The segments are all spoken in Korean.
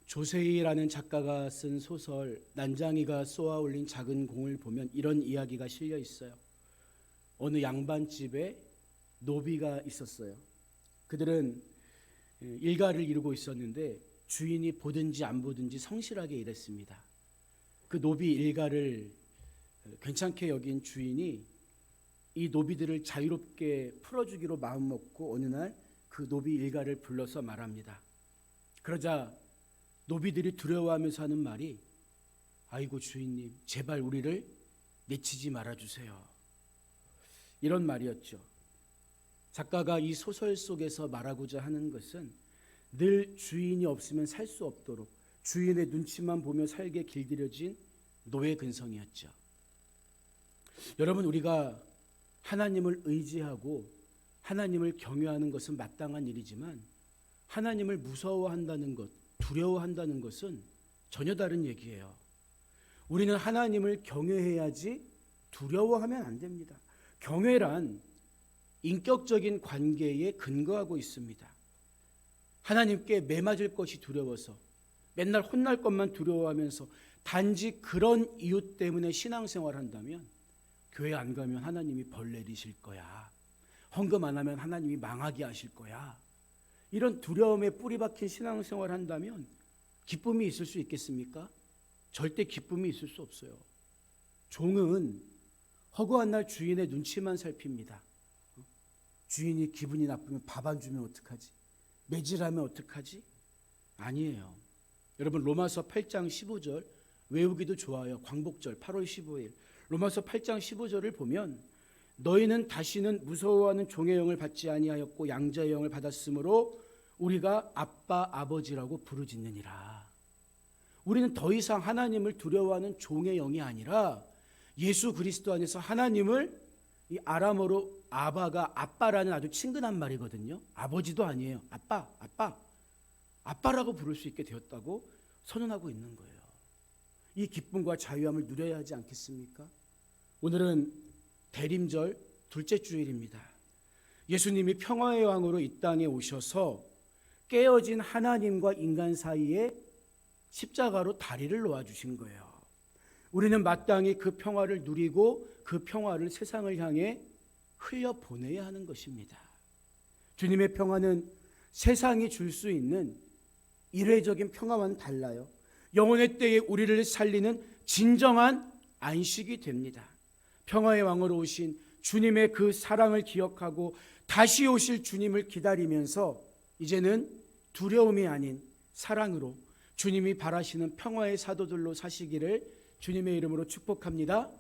조세희라는 작가가 쓴 소설 난장이가 쏘아 올린 작은 공을 보면 이런 이야기가 실려 있어요. 어느 양반집에 노비가 있었어요. 그들은 일가를 이루고 있었는데 주인이 보든지 안 보든지 성실하게 일했습니다. 그 노비 일가를 괜찮게 여긴 주인이 이 노비들을 자유롭게 풀어주기로 마음먹고 어느 날 그 노비 일가를 불러서 말합니다. 그러자 노비들이 두려워하면서 하는 말이, 아이고 주인님, 제발 우리를 내치지 말아주세요. 이런 말이었죠. 작가가 이 소설 속에서 말하고자 하는 것은 늘 주인이 없으면 살 수 없도록 주인의 눈치만 보며 살게 길들여진 노예 근성이었죠. 여러분, 우리가 하나님을 의지하고 하나님을 경외하는 것은 마땅한 일이지만 하나님을 무서워한다는 것, 두려워한다는 것은 전혀 다른 얘기예요. 우리는 하나님을 경외해야지 두려워하면 안 됩니다. 경외란 인격적인 관계에 근거하고 있습니다. 하나님께 매맞을 것이 두려워서 맨날 혼날 것만 두려워하면서 단지 그런 이유 때문에 신앙생활을 한다면 교회 안 가면 하나님이 벌 내리실 거야. 헌금 안 하면 하나님이 망하게 하실 거야. 이런 두려움에 뿌리 박힌 신앙생활을 한다면 기쁨이 있을 수 있겠습니까? 절대 기쁨이 있을 수 없어요. 종은 허구한 날 주인의 눈치만 살핍니다. 주인이 기분이 나쁘면 밥 안 주면 어떡하지? 매질하면 어떡하지? 아니에요. 여러분, 로마서 8장 15절 외우기도 좋아요. 광복절 8월 15일 로마서 8장 15절을 보면 너희는 다시는 무서워하는 종의 영을 받지 아니하였고 양자의 영을 받았으므로 우리가 아빠 아버지라고 부르짖느니라. 우리는 더 이상 하나님을 두려워하는 종의 영이 아니라 예수 그리스도 안에서 하나님을, 이 아람어로 아바가 아빠라는 아주 친근한 말이거든요. 아버지도 아니에요. 아빠라고 부를 수 있게 되었다고 선언하고 있는 거예요. 이 기쁨과 자유함을 누려야 하지 않겠습니까? 오늘은 대림절 둘째 주일입니다. 예수님이 평화의 왕으로 이 땅에 오셔서 깨어진 하나님과 인간 사이에 십자가로 다리를 놓아주신 거예요. 우리는 마땅히 그 평화를 누리고 그 평화를 세상을 향해 흘려보내야 하는 것입니다. 주님의 평화는 세상이 줄 수 있는 일회적인 평화와는 달라요. 영혼의 때에 우리를 살리는 진정한 안식이 됩니다. 평화의 왕으로 오신 주님의 그 사랑을 기억하고 다시 오실 주님을 기다리면서 이제는 두려움이 아닌 사랑으로 주님이 바라시는 평화의 사도들로 사시기를 주님의 이름으로 축복합니다.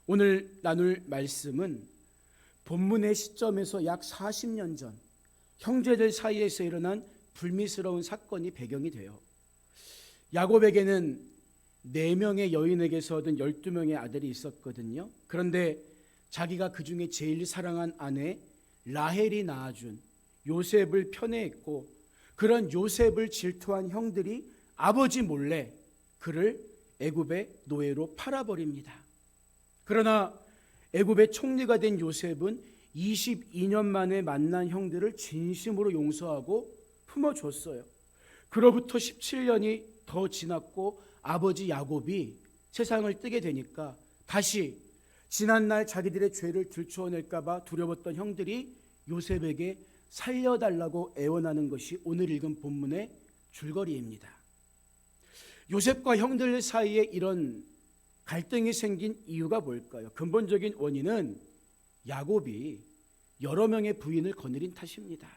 오늘 나눌 말씀은 본문의 시점에서 약 40년 전 형제들 사이에서 일어난 불미스러운 사건이 배경이 돼요. 야곱에게는 4명의 여인에게서 얻은 12명의 아들이 있었거든요. 그런데 자기가 그 중에 제일 사랑한 아내 라헬이 낳아준 요셉을 편애했고 그런 요셉을 질투한 형들이 아버지 몰래 그를 애굽의 노예로 팔아버립니다. 그러나 애굽의 총리가 된 요셉은 22년 만에 만난 형들을 진심으로 용서하고 품어줬어요. 그로부터 17년이 더 지났고 아버지 야곱이 세상을 뜨게 되니까 다시 지난날 자기들의 죄를 들추어낼까 봐 두려웠던 형들이 요셉에게 살려달라고 애원하는 것이 오늘 읽은 본문의 줄거리입니다. 요셉과 형들 사이에 이런 갈등이 생긴 이유가 뭘까요? 근본적인 원인은 야곱이 여러 명의 부인을 거느린 탓입니다.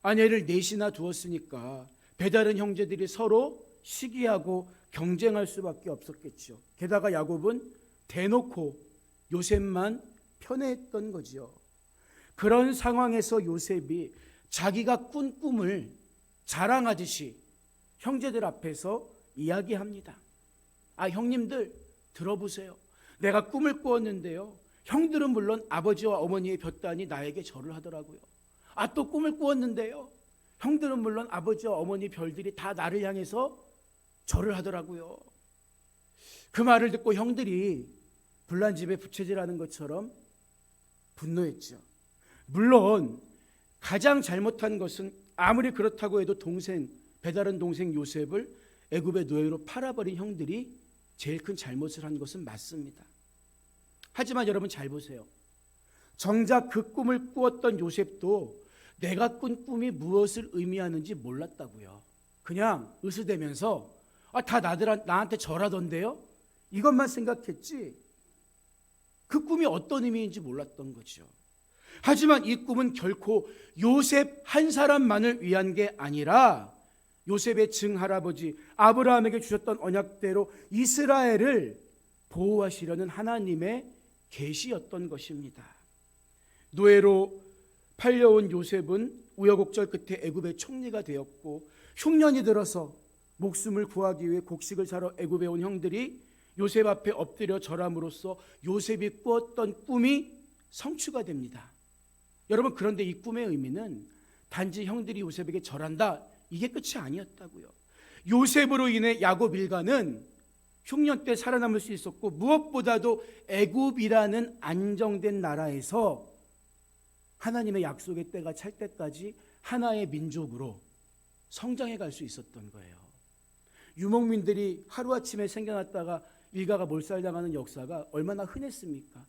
아내를 넷이나 두었으니까 배다른 형제들이 서로 시기하고 경쟁할 수밖에 없었겠죠. 게다가 야곱은 대놓고 요셉만 편애했던 거죠. 그런 상황에서 요셉이 자기가 꾼 꿈을 자랑하듯이 형제들 앞에서 이야기합니다. 형님들 들어보세요. 내가 꿈을 꾸었는데요. 형들은 물론 아버지와 어머니의 볕단이 나에게 절을 하더라고요. 아, 또 꿈을 꾸었는데요. 형들은 물론 아버지와 어머니 별들이 다 나를 향해서 절을 하더라고요. 그 말을 듣고 형들이 불난집에 부채질하는 것처럼 분노했죠. 물론 가장 잘못한 것은 아무리 그렇다고 해도 배다른 동생 요셉을 애굽의 노예로 팔아버린 형들이 제일 큰 잘못을 한 것은 맞습니다. 하지만 여러분 잘 보세요. 정작 그 꿈을 꾸었던 요셉도 내가 꾼 꿈이 무엇을 의미하는지 몰랐다고요. 그냥 으스대면서 다 나한테 절하던데요? 이것만 생각했지 그 꿈이 어떤 의미인지 몰랐던 거죠. 하지만 이 꿈은 결코 요셉 한 사람만을 위한 게 아니라 요셉의 증할아버지 아브라함에게 주셨던 언약대로 이스라엘을 보호하시려는 하나님의 계시였던 것입니다. 노예로 팔려온 요셉은 우여곡절 끝에 애굽의 총리가 되었고 흉년이 들어서 목숨을 구하기 위해 곡식을 사러 애굽에 온 형들이 요셉 앞에 엎드려 절함으로써 요셉이 꾸었던 꿈이 성취가 됩니다. 여러분, 그런데 이 꿈의 의미는 단지 형들이 요셉에게 절한다, 이게 끝이 아니었다고요. 요셉으로 인해 야곱 일가는 흉년 때 살아남을 수 있었고 무엇보다도 애굽이라는 안정된 나라에서 하나님의 약속의 때가 찰 때까지 하나의 민족으로 성장해 갈 수 있었던 거예요. 유목민들이 하루아침에 생겨났다가 일가가 몰살당하는 역사가 얼마나 흔했습니까?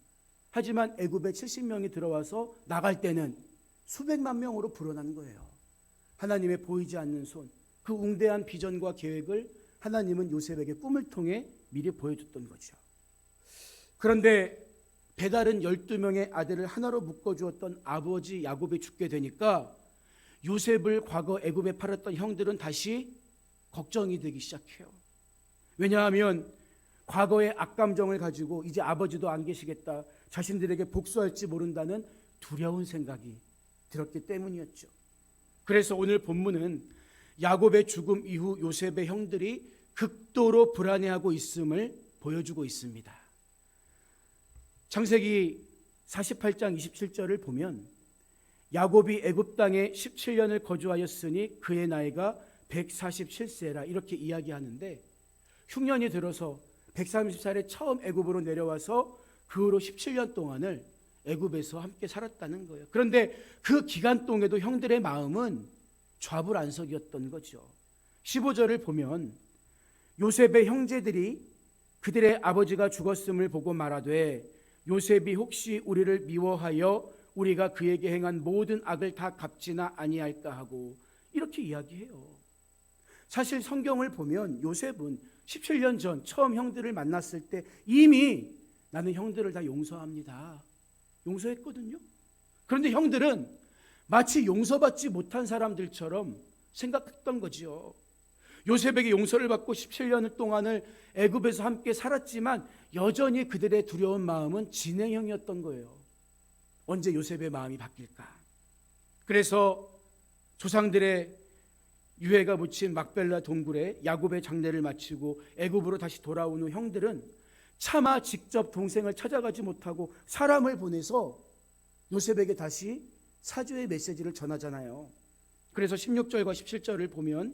하지만 애굽에 70명이 들어와서 나갈 때는 수백만 명으로 불어난 거예요. 하나님의 보이지 않는 손, 그 웅대한 비전과 계획을 하나님은 요셉에게 꿈을 통해 미리 보여줬던 거죠. 그런데 배다른 12명의 아들을 하나로 묶어주었던 아버지 야곱이 죽게 되니까 요셉을 과거 애굽에 팔았던 형들은 다시 걱정이 되기 시작해요. 왜냐하면 과거의 악감정을 가지고 이제 아버지도 안 계시겠다, 자신들에게 복수할지 모른다는 두려운 생각이 들었기 때문이었죠. 그래서 오늘 본문은 야곱의 죽음 이후 요셉의 형들이 극도로 불안해하고 있음을 보여주고 있습니다. 창세기 48장 27절을 보면 야곱이 애굽 땅에 17년을 거주하였으니 그의 나이가 147세라 이렇게 이야기하는데, 흉년이 들어서 130살에 처음 애굽으로 내려와서 그 후로 17년 동안을 애굽에서 함께 살았다는 거예요. 그런데 그 기간 동에도 형들의 마음은 좌불안석이었던 거죠. 15절을 보면 요셉의 형제들이 그들의 아버지가 죽었음을 보고 말하되 요셉이 혹시 우리를 미워하여 우리가 그에게 행한 모든 악을 다 갚지나 아니할까 하고 이렇게 이야기해요. 사실 성경을 보면 요셉은 17년 전 처음 형들을 만났을 때 이미 나는 형들을 다 용서합니다, 용서했거든요. 그런데 형들은 마치 용서받지 못한 사람들처럼 생각했던 거지요. 요셉에게 용서를 받고 17년 동안을 애굽에서 함께 살았지만 여전히 그들의 두려운 마음은 진행형이었던 거예요. 언제 요셉의 마음이 바뀔까? 그래서 조상들의 유해가 묻힌 막벨라 동굴에 야곱의 장례를 마치고 애굽으로 다시 돌아온 후 형들은 차마 직접 동생을 찾아가지 못하고 사람을 보내서 요셉에게 다시 사죄의 메시지를 전하잖아요. 그래서 16절과 17절을 보면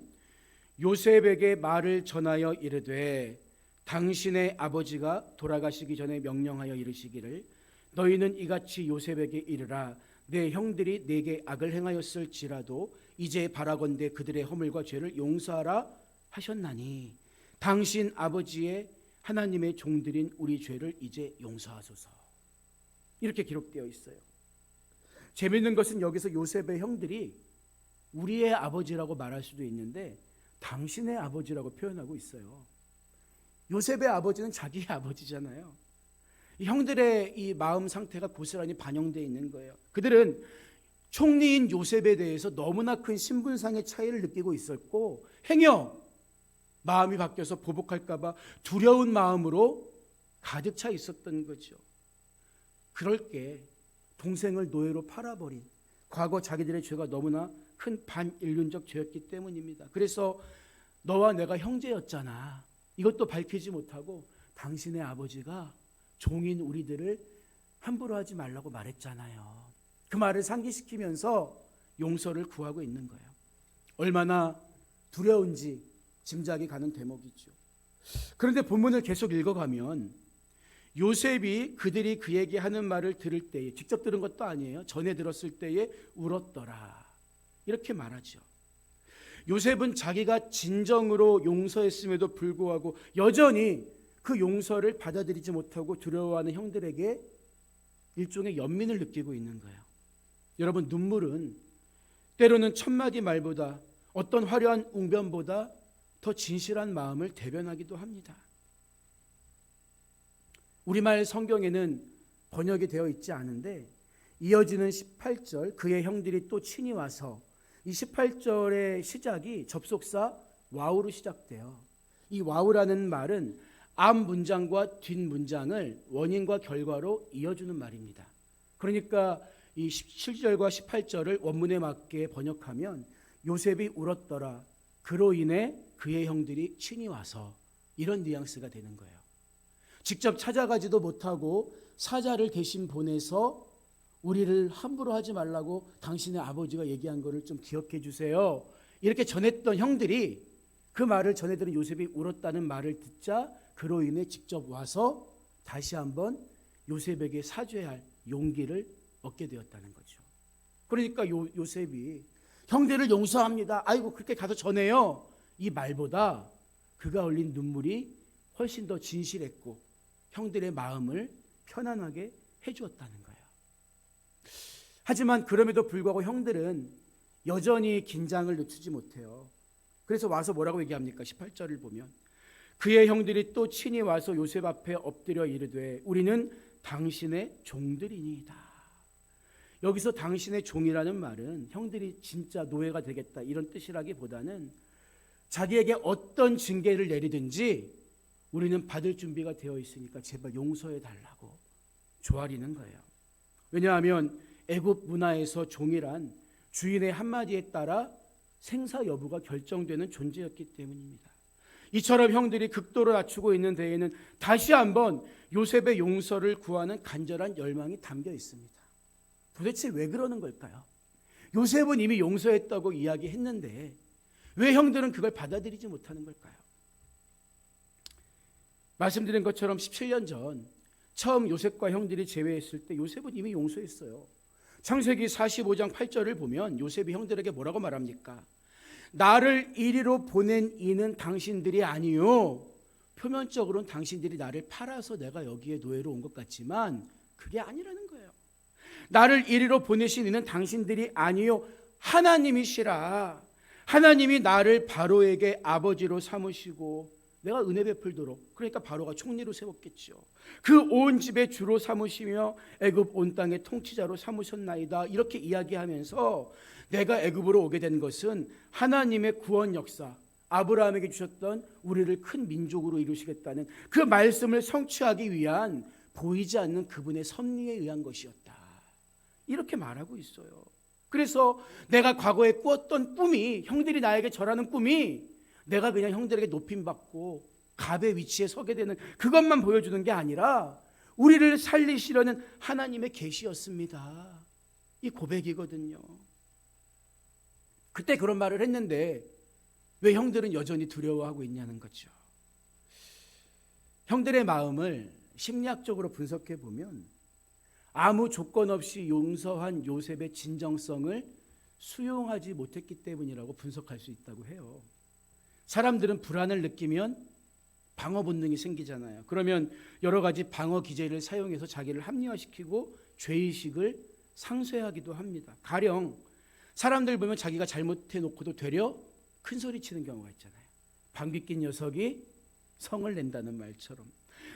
요셉에게 말을 전하여 이르되 당신의 아버지가 돌아가시기 전에 명령하여 이르시기를 너희는 이같이 요셉에게 이르라 내 형들이 내게 악을 행하였을지라도 이제 바라건대 그들의 허물과 죄를 용서하라 하셨나니 당신 아버지의 하나님의 종들인 우리 죄를 이제 용서하소서. 이렇게 기록되어 있어요. 재미있는 것은 여기서 요셉의 형들이 우리의 아버지라고 말할 수도 있는데 당신의 아버지라고 표현하고 있어요. 요셉의 아버지는 자기의 아버지잖아요. 형들의 이 마음 상태가 고스란히 반영되어 있는 거예요. 그들은 총리인 요셉에 대해서 너무나 큰 신분상의 차이를 느끼고 있었고 행여 마음이 바뀌어서 보복할까 봐 두려운 마음으로 가득 차 있었던 거죠. 그럴 게 동생을 노예로 팔아버린 과거 자기들의 죄가 너무나 큰 반인륜적 죄였기 때문입니다. 그래서 너와 내가 형제였잖아, 이것도 밝히지 못하고 당신의 아버지가 종인 우리들을 함부로 하지 말라고 말했잖아요. 그 말을 상기시키면서 용서를 구하고 있는 거예요. 얼마나 두려운지 짐작이 가는 대목이죠. 그런데 본문을 계속 읽어가면 요셉이 그들이 그에게 하는 말을 들을 때에, 직접 들은 것도 아니에요, 전에 들었을 때에 울었더라, 이렇게 말하죠. 요셉은 자기가 진정으로 용서했음에도 불구하고 여전히 그 용서를 받아들이지 못하고 두려워하는 형들에게 일종의 연민을 느끼고 있는 거예요. 여러분, 눈물은 때로는 천마디 말보다, 어떤 화려한 웅변보다 더 진실한 마음을 대변하기도 합니다. 우리말 성경에는 번역이 되어 있지 않은데 이어지는 18절, 그의 형들이 또 친히 와서, 이 18절의 시작이 접속사 와우로 시작돼요. 이 와우라는 말은 앞 문장과 뒷 문장을 원인과 결과로 이어주는 말입니다. 그러니까 이 17절과 18절을 원문에 맞게 번역하면 요셉이 울었더라, 그로 인해 그의 형들이 친히 와서, 이런 뉘앙스가 되는 거예요. 직접 찾아가지도 못하고 사자를 대신 보내서 우리를 함부로 하지 말라고 당신의 아버지가 얘기한 거를 좀 기억해 주세요, 이렇게 전했던 형들이 그 말을 전해 들은 요셉이 울었다는 말을 듣자 그로 인해 직접 와서 다시 한번 요셉에게 사죄할 용기를 얻게 되었다는 거죠. 그러니까 요셉이 형들을 용서합니다, 아이고 그렇게 가서 전해요, 이 말보다 그가 흘린 눈물이 훨씬 더 진실했고 형들의 마음을 편안하게 해주었다는 거예요. 하지만 그럼에도 불구하고 형들은 여전히 긴장을 늦추지 못해요. 그래서 와서 뭐라고 얘기합니까? 18절을 보면 그의 형들이 또 친히 와서 요셉 앞에 엎드려 이르되 우리는 당신의 종들이니이다. 여기서 당신의 종이라는 말은 형들이 진짜 노예가 되겠다 이런 뜻이라기보다는 자기에게 어떤 징계를 내리든지 우리는 받을 준비가 되어 있으니까 제발 용서해 달라고 조아리는 거예요. 왜냐하면 애굽 문화에서 종이란 주인의 한마디에 따라 생사 여부가 결정되는 존재였기 때문입니다. 이처럼 형들이 극도로 낮추고 있는 데에는 다시 한번 요셉의 용서를 구하는 간절한 열망이 담겨 있습니다. 도대체 왜 그러는 걸까요? 요셉은 이미 용서했다고 이야기했는데 왜 형들은 그걸 받아들이지 못하는 걸까요? 말씀드린 것처럼 17년 전 처음 요셉과 형들이 재회했을 때 요셉은 이미 용서했어요. 창세기 45장 8절을 보면 요셉이 형들에게 뭐라고 말합니까? 나를 이리로 보낸 이는 당신들이 아니요, 표면적으로는 당신들이 나를 팔아서 내가 여기에 노예로 온 것 같지만 그게 아니라는 거예요. 나를 이리로 보내신 이는 당신들이 아니요 하나님이시라. 하나님이 나를 바로에게 아버지로 삼으시고 내가 은혜 베풀도록, 그러니까 바로가 총리로 세웠겠죠. 그 온 집의 주로 삼으시며 애굽 온 땅의 통치자로 삼으셨나이다, 이렇게 이야기하면서 내가 애굽으로 오게 된 것은 하나님의 구원 역사, 아브라함에게 주셨던 우리를 큰 민족으로 이루시겠다는 그 말씀을 성취하기 위한 보이지 않는 그분의 섭리에 의한 것이었다, 이렇게 말하고 있어요. 그래서 내가 과거에 꾸었던 꿈이, 형들이 나에게 절하는 꿈이 내가 그냥 형들에게 높임받고 갑의 위치에 서게 되는 그것만 보여주는 게 아니라 우리를 살리시려는 하나님의 계시였습니다. 이 고백이거든요. 그때 그런 말을 했는데 왜 형들은 여전히 두려워하고 있냐는 거죠. 형들의 마음을 심리학적으로 분석해 보면 아무 조건 없이 용서한 요셉의 진정성을 수용하지 못했기 때문이라고 분석할 수 있다고 해요. 사람들은 불안을 느끼면 방어 본능이 생기잖아요. 그러면 여러 가지 방어 기제를 사용해서 자기를 합리화시키고 죄의식을 상쇄하기도 합니다. 가령 사람들 보면 자기가 잘못해놓고도 되려 큰 소리 치는 경우가 있잖아요. 방귀 낀 녀석이 성을 낸다는 말처럼.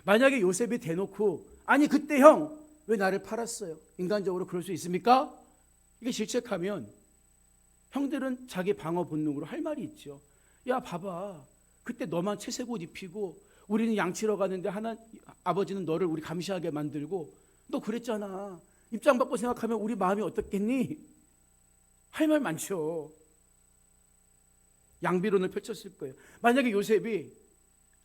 만약에 요셉이 대놓고 아니 그때 형 왜 나를 팔았어요? 인간적으로 그럴 수 있습니까? 이게 질책하면 형들은 자기 방어 본능으로 할 말이 있죠. 야 봐봐, 그때 너만 채색 옷 입히고 우리는 양치러 가는데 아버지는 너를 우리 감시하게 만들고 너 그랬잖아. 입장 바꿔 생각하면 우리 마음이 어떻겠니? 할 말 많죠. 양비론을 펼쳤을 거예요. 만약에 요셉이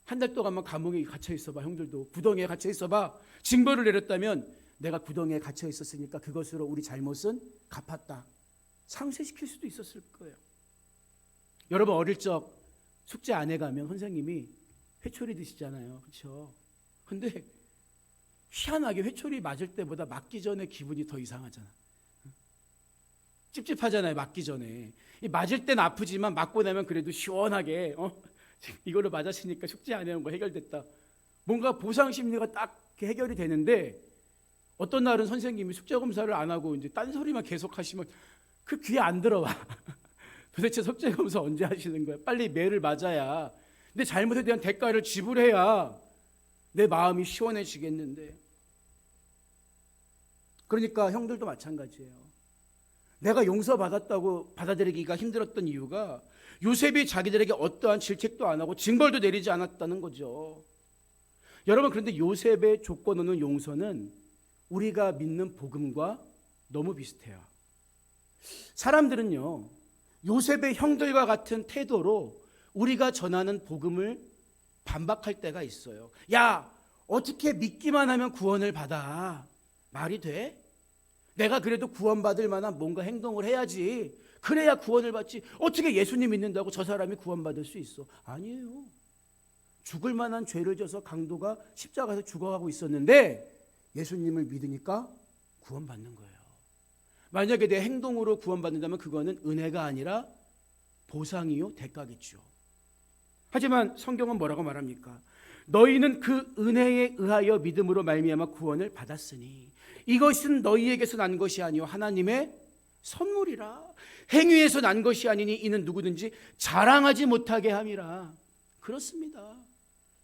한 달 동안만 감옥에 갇혀 있어봐, 형들도 구덩이에 갇혀 있어봐, 징벌을 내렸다면 내가 구덩이에 갇혀 있었으니까 그것으로 우리 잘못은 갚았다. 상쇄시킬 수도 있었을 거예요. 여러분 어릴 적 숙제 안 해가면 선생님이 회초리 드시잖아요. 그렇죠? 근데 희한하게 회초리 맞을 때보다 맞기 전에 기분이 더 이상하잖아. 찝찝하잖아요. 맞기 전에. 맞을 땐 아프지만 맞고 나면 그래도 시원하게 이걸로 맞았으니까 숙제 안 해온 거 해결됐다. 뭔가 보상 심리가 딱 해결이 되는데 어떤 날은 선생님이 숙제 검사를 안 하고 이제 딴소리만 계속 하시면 그 귀에 안 들어와. 도대체 숙제 검사 언제 하시는 거야? 빨리 매를 맞아야, 내 잘못에 대한 대가를 지불해야 내 마음이 시원해지겠는데. 그러니까 형들도 마찬가지예요. 내가 용서받았다고 받아들이기가 힘들었던 이유가 요셉이 자기들에게 어떠한 질책도 안 하고 징벌도 내리지 않았다는 거죠. 여러분, 그런데 요셉의 조건 없는 용서는 우리가 믿는 복음과 너무 비슷해요. 사람들은요, 요셉의 형들과 같은 태도로 우리가 전하는 복음을 반박할 때가 있어요. 야, 어떻게 믿기만 하면 구원을 받아? 말이 돼? 내가 그래도 구원받을 만한 뭔가 행동을 해야지. 그래야 구원을 받지. 어떻게 예수님 믿는다고 저 사람이 구원받을 수 있어? 아니에요. 죽을 만한 죄를 져서 강도가 십자가에서 죽어가고 있었는데 예수님을 믿으니까 구원받는 거예요. 만약에 내 행동으로 구원받는다면 그거는 은혜가 아니라 보상이요, 대가겠죠. 하지만 성경은 뭐라고 말합니까? 너희는 그 은혜에 의하여 믿음으로 말미암아 구원을 받았으니 이것은 너희에게서 난 것이 아니요 하나님의 선물이라. 행위에서 난 것이 아니니 이는 누구든지 자랑하지 못하게 함이라. 그렇습니다.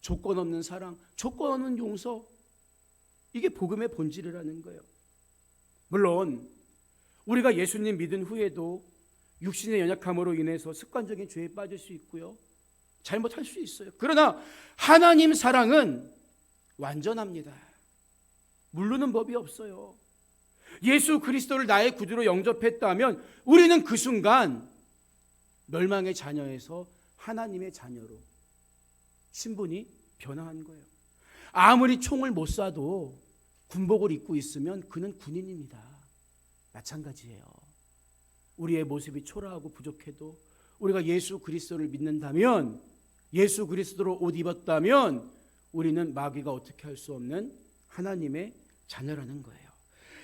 조건 없는 사랑, 조건 없는 용서, 이게 복음의 본질이라는 거예요. 물론 우리가 예수님 믿은 후에도 육신의 연약함으로 인해서 습관적인 죄에 빠질 수 있고요, 잘못할 수 있어요. 그러나 하나님 사랑은 완전합니다. 모르는 법이 없어요. 예수 그리스도를 나의 구주로 영접했다면 우리는 그 순간 멸망의 자녀에서 하나님의 자녀로 신분이 변화한 거예요. 아무리 총을 못 쏴도 군복을 입고 있으면 그는 군인입니다. 마찬가지예요. 우리의 모습이 초라하고 부족해도 우리가 예수 그리스도를 믿는다면, 예수 그리스도로 옷 입었다면 우리는 마귀가 어떻게 할 수 없는 하나님의 자녀라는 거예요.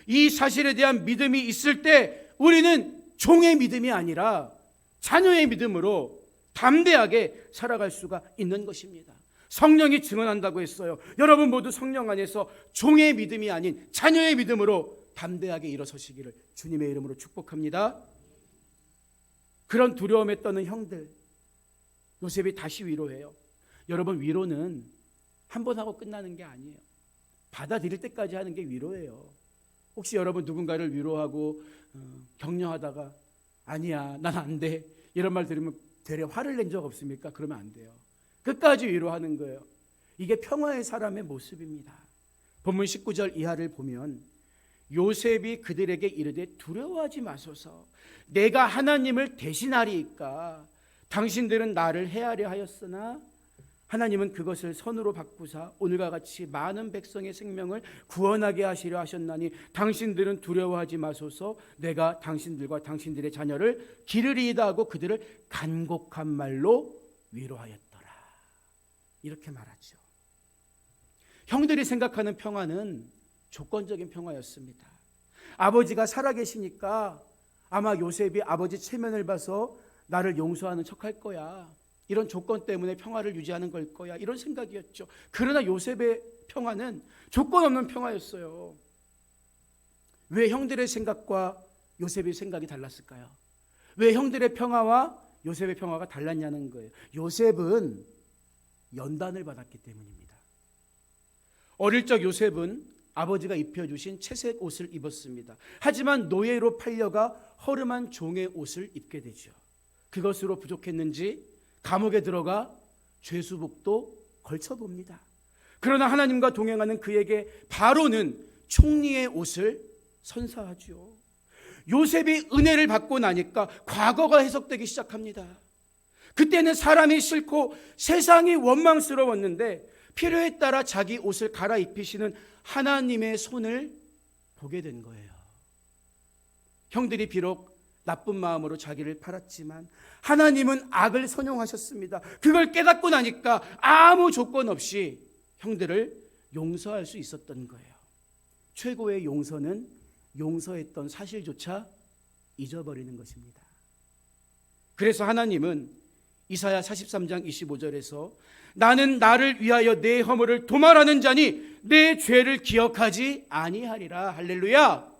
이 사실에 대한 믿음이 있을 때 우리는 종의 믿음이 아니라 자녀의 믿음으로 담대하게 살아갈 수가 있는 것입니다. 성령이 증언한다고 했어요. 여러분 모두 성령 안에서 종의 믿음이 아닌 자녀의 믿음으로 담대하게 일어서시기를 주님의 이름으로 축복합니다. 그런 두려움에 떠는 형들, 요셉이 다시 위로해요. 여러분, 위로는 한 번 하고 끝나는 게 아니에요. 받아들일 때까지 하는 게 위로예요. 혹시 여러분 누군가를 위로하고 격려하다가 아니야, 난 안 돼, 이런 말 들으면 되려 화를 낸 적 없습니까? 그러면 안 돼요. 끝까지 위로하는 거예요. 이게 평화의 사람의 모습입니다. 본문 19절 이하를 보면 요셉이 그들에게 이르되 두려워하지 마소서, 내가 하나님을 대신하리이까. 당신들은 나를 해하려 하였으나 하나님은 그것을 선으로 바꾸사 오늘과 같이 많은 백성의 생명을 구원하게 하시려 하셨나니 당신들은 두려워하지 마소서, 내가 당신들과 당신들의 자녀를 기르리이다 하고 그들을 간곡한 말로 위로하였더라. 이렇게 말하죠. 형들이 생각하는 평화는 조건적인 평화였습니다. 아버지가 살아계시니까 아마 요셉이 아버지 체면을 봐서 나를 용서하는 척할 거야, 이런 조건 때문에 평화를 유지하는 걸 거야, 이런 생각이었죠. 그러나 요셉의 평화는 조건 없는 평화였어요. 왜 형들의 생각과 요셉의 생각이 달랐을까요? 왜 형들의 평화와 요셉의 평화가 달랐냐는 거예요. 요셉은 연단을 받았기 때문입니다. 어릴 적 요셉은 아버지가 입혀주신 채색 옷을 입었습니다. 하지만 노예로 팔려가 허름한 종의 옷을 입게 되죠. 그것으로 부족했는지 감옥에 들어가 죄수복도 걸쳐봅니다. 그러나 하나님과 동행하는 그에게 바로는 총리의 옷을 선사하죠. 요셉이 은혜를 받고 나니까 과거가 해석되기 시작합니다. 그때는 사람이 싫고 세상이 원망스러웠는데 필요에 따라 자기 옷을 갈아입히시는 하나님의 손을 보게 된 거예요. 형들이 비록 나쁜 마음으로 자기를 팔았지만 하나님은 악을 선용하셨습니다. 그걸 깨닫고 나니까 아무 조건 없이 형들을 용서할 수 있었던 거예요. 최고의 용서는 용서했던 사실조차 잊어버리는 것입니다. 그래서 하나님은 이사야 43장 25절에서 나는 나를 위하여 내 허물을 도말하는 자니 내 죄를 기억하지 아니하리라. 할렐루야.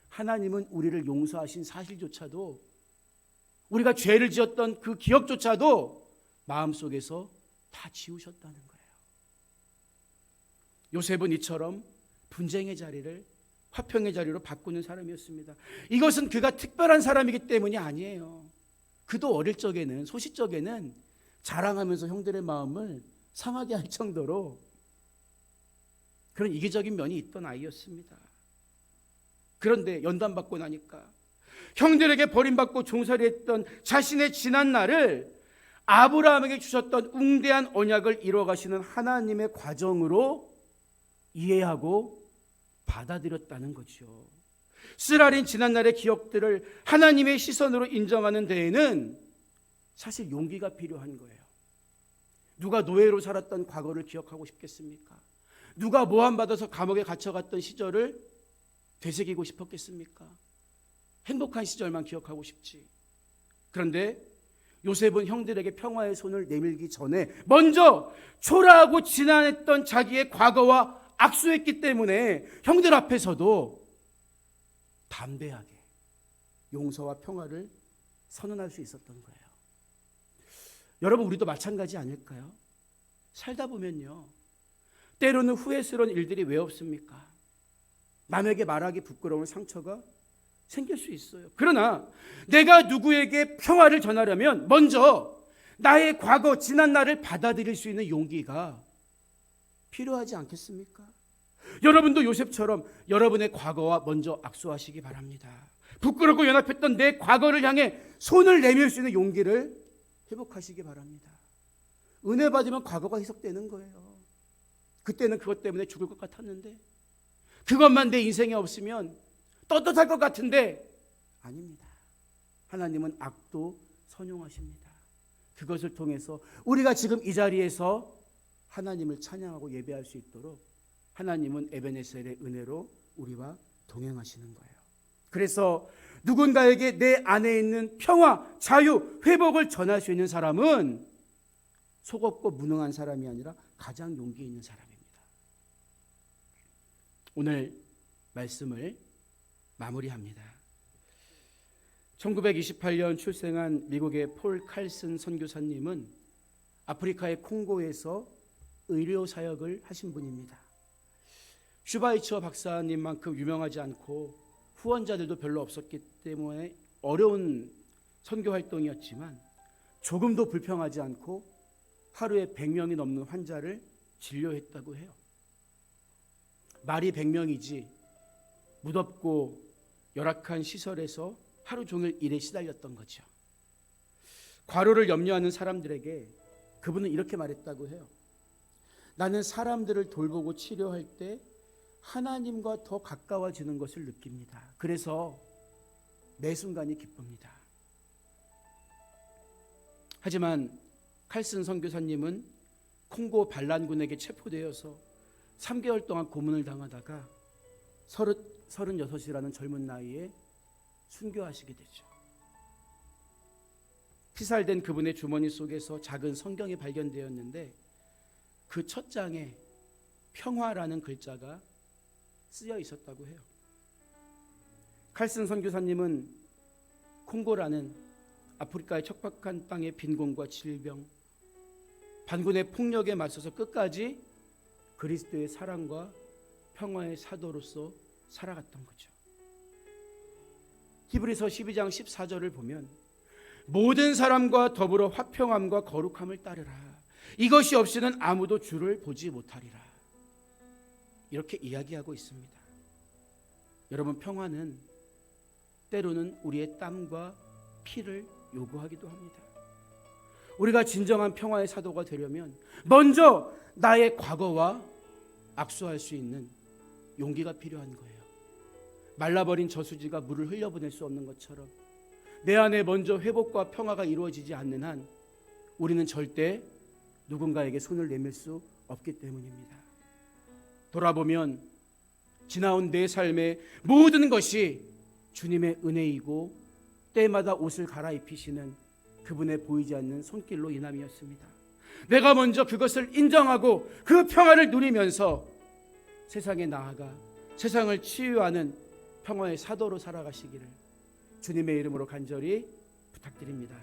하나님은 우리를 용서하신 사실조차도, 우리가 죄를 지었던 그 기억조차도 마음속에서 다 지우셨다는 거예요. 요셉은 이처럼 분쟁의 자리를 화평의 자리로 바꾸는 사람이었습니다. 이것은 그가 특별한 사람이기 때문이 아니에요. 그도 어릴 적에는, 소시적에는 자랑하면서 형들의 마음을 상하게 할 정도로 그런 이기적인 면이 있던 아이였습니다. 그런데 연단받고 나니까 형들에게 버림받고 종살이했던 자신의 지난 날을 아브라함에게 주셨던 웅대한 언약을 이루어가시는 하나님의 과정으로 이해하고 받아들였다는 거죠. 쓰라린 지난날의 기억들을 하나님의 시선으로 인정하는 데에는 사실 용기가 필요한 거예요. 누가 노예로 살았던 과거를 기억하고 싶겠습니까? 누가 모함받아서 감옥에 갇혀갔던 시절을 되새기고 싶었겠습니까? 행복한 시절만 기억하고 싶지. 그런데 요셉은 형들에게 평화의 손을 내밀기 전에 먼저 초라하고 지난했던 자기의 과거와 악수했기 때문에 형들 앞에서도 담대하게 용서와 평화를 선언할 수 있었던 거예요. 여러분, 우리도 마찬가지 아닐까요? 살다 보면요, 때로는 후회스러운 일들이 왜 없습니까? 남에게 말하기 부끄러운 상처가 생길 수 있어요. 그러나 내가 누구에게 평화를 전하려면 먼저 나의 과거, 지난 날을 받아들일 수 있는 용기가 필요하지 않겠습니까? 여러분도 요셉처럼 여러분의 과거와 먼저 악수하시기 바랍니다. 부끄럽고 연합했던 내 과거를 향해 손을 내밀 수 있는 용기를 회복하시기 바랍니다. 은혜 받으면 과거가 희석되는 거예요. 그때는 그것 때문에 죽을 것 같았는데, 그것만 내 인생에 없으면 떳떳할 것 같은데, 아닙니다. 하나님은 악도 선용하십니다. 그것을 통해서 우리가 지금 이 자리에서 하나님을 찬양하고 예배할 수 있도록 하나님은 에베네셀의 은혜로 우리와 동행하시는 거예요. 그래서 누군가에게 내 안에 있는 평화, 자유, 회복을 전할 수 있는 사람은 속없고 무능한 사람이 아니라 가장 용기 있는 사람입니다. 오늘 말씀을 마무리합니다. 1928년 출생한 미국의 폴 칼슨 선교사님은 아프리카의 콩고에서 의료 사역을 하신 분입니다. 슈바이처 박사님만큼 유명하지 않고 후원자들도 별로 없었기 때문에 어려운 선교 활동이었지만 조금도 불평하지 않고 하루에 100명이 넘는 환자를 진료했다고 해요. 말이 100명이지 무덥고 열악한 시설에서 하루 종일 일에 시달렸던 거죠. 과로를 염려하는 사람들에게 그분은 이렇게 말했다고 해요. 나는 사람들을 돌보고 치료할 때 하나님과 더 가까워지는 것을 느낍니다. 그래서 매 순간이 기쁩니다. 하지만 칼슨 선교사님은 콩고 반란군에게 체포되어서 3개월 동안 고문을 당하다가 36이라는 젊은 나이에 순교하시게 되죠. 피살된 그분의 주머니 속에서 작은 성경이 발견되었는데 그 첫 장에 평화라는 글자가 쓰여 있었다고 해요. 칼슨 선교사님은 콩고라는 아프리카의 척박한 땅의 빈곤과 질병, 반군의 폭력에 맞서서 끝까지 그리스도의 사랑과 평화의 사도로서 살아갔던 거죠. 히브리서 12장 14절을 보면 모든 사람과 더불어 화평함과 거룩함을 따르라. 이것이 없이는 아무도 주를 보지 못하리라. 이렇게 이야기하고 있습니다. 여러분, 평화는 때로는 우리의 땀과 피를 요구하기도 합니다. 우리가 진정한 평화의 사도가 되려면 먼저 나의 과거와 악수할 수 있는 용기가 필요한 거예요. 말라버린 저수지가 물을 흘려보낼 수 없는 것처럼 내 안에 먼저 회복과 평화가 이루어지지 않는 한 우리는 절대 누군가에게 손을 내밀 수 없기 때문입니다. 돌아보면 지나온 내 삶의 모든 것이 주님의 은혜이고 때마다 옷을 갈아입히시는 그분의 보이지 않는 손길로 인함이었습니다. 내가 먼저 그것을 인정하고 그 평화를 누리면서 세상에 나아가 세상을 치유하는 평화의 사도로 살아가시기를 주님의 이름으로 간절히 부탁드립니다.